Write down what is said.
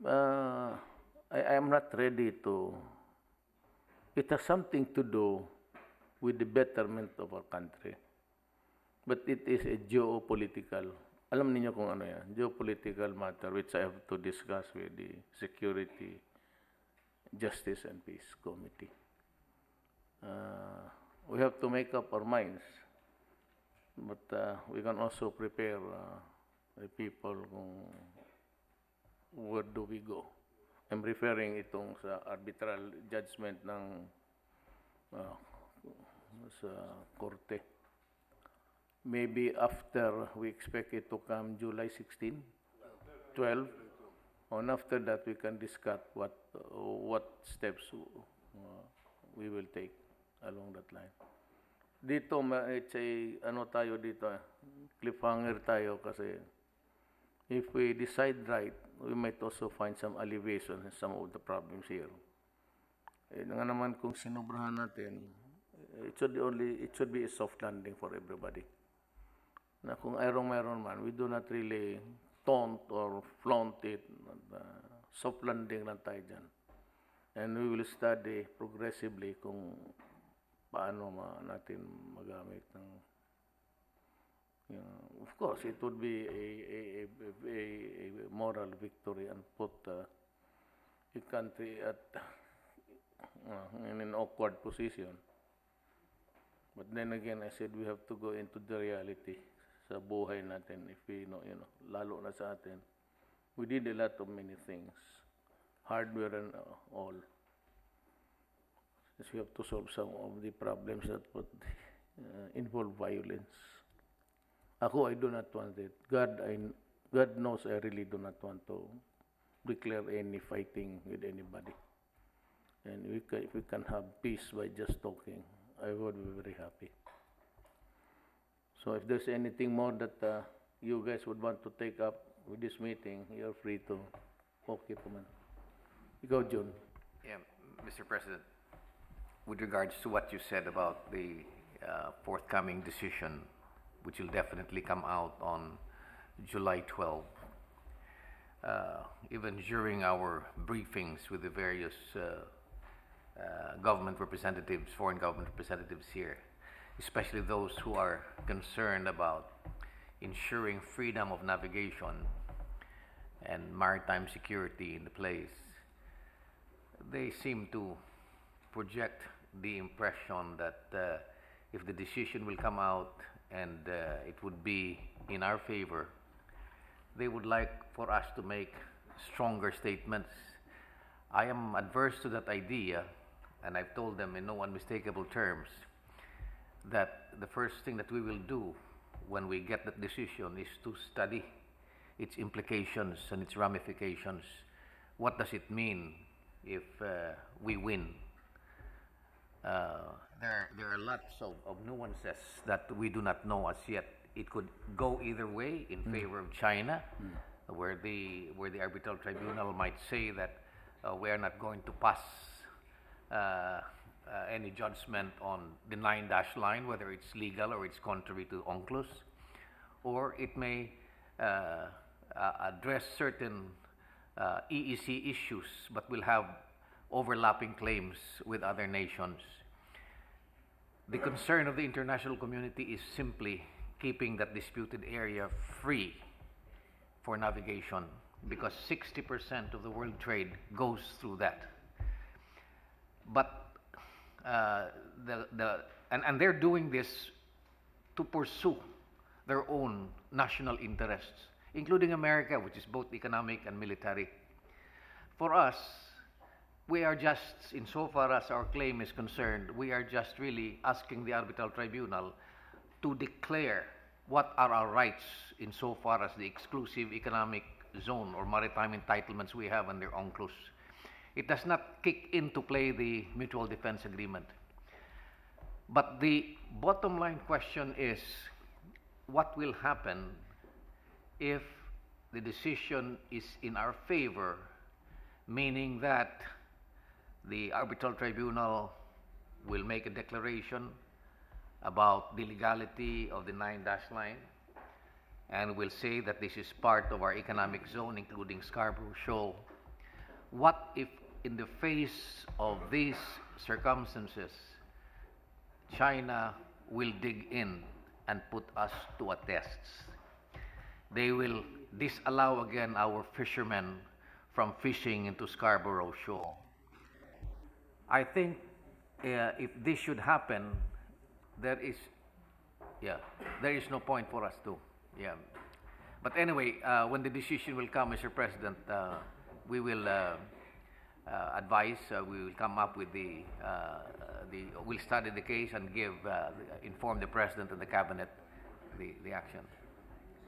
Uh, I am not ready to. It has something to do with the betterment of our country. But it is a geopolitical, alam niyo kung ano yan, geopolitical matter which I have to discuss with the Security, Justice and Peace Committee. We have to make up our minds, but we can also prepare the people kung where do we go. I'm referring itong sa arbitral judgment ng uh, sa korte. Maybe after, we expect it to come July 16, 12, and after that we can discuss what steps we will take along that line. Dito, it's a, ano tayo dito, cliffhanger tayo kasi if we decide right, we might also find some alleviation in some of the problems here. Eh, nga naman kung sinobrahan natin, it should be a soft landing for everybody. Na kung mayroon man, we do not really taunt or flaunt it. Soft landing lang tayo dyan. And we will study progressively kung paano natin magamit ng of course, it would be a moral victory and put the country at in an awkward position. But then again, I said we have to go into the reality sa buhay natin. If we know, lalo na sa atin, we did a lot of many things, hardware and all. Since we have to solve some of the problems that would involve violence. Ako, I do not want it. God knows I really do not want to declare any fighting with anybody. And if we can have peace by just talking, I would be very happy. So if there's anything more that you guys would want to take up with this meeting, you're free to okay po man. Ikaw, John. Yeah, Mr. President, with regards to what you said about the forthcoming decision, which will definitely come out on July 12. Even during our briefings with the various government representatives, foreign government representatives here, especially those who are concerned about ensuring freedom of navigation and maritime security in the place, they seem to project the impression that if the decision will come out and it would be in our favor, they would like for us to make stronger statements. I am adverse to that idea, and I've told them in no unmistakable terms that the first thing that we will do when we get that decision is to study its implications and its ramifications. What does it mean if we win? There are lots of nuances that we do not know as yet. It could go either way in favor of China, where the arbitral tribunal might say that we are not going to pass any judgment on the 9-dash line, whether it's legal or it's contrary to UNCLOS, or it may address certain EEC issues, but will have overlapping claims with other nations. The concern of the international community is simply keeping that disputed area free for navigation, because 60% of the world trade goes through that. But and they're doing this to pursue their own national interests, including America, which is both economic and military. For us, we are just, insofar as our claim is concerned, we are just really asking the arbitral tribunal to declare what are our rights insofar as the exclusive economic zone or maritime entitlements we have under UNCLOS. It does not kick into play the mutual defense agreement. But the bottom line question is, what will happen if the decision is in our favor, meaning that the arbitral tribunal will make a declaration about the legality of the 9-dash line and will say that this is part of our economic zone, including Scarborough Shoal, what if in the face of these circumstances, China will dig in and put us to a test? They will disallow again our fishermen from fishing into Scarborough Shoal. I think if this should happen, there is no point for us to. Yeah. But anyway, when the decision will come, Mr. President, we will advise. We will come up with we'll study the case and inform the President and the Cabinet the action.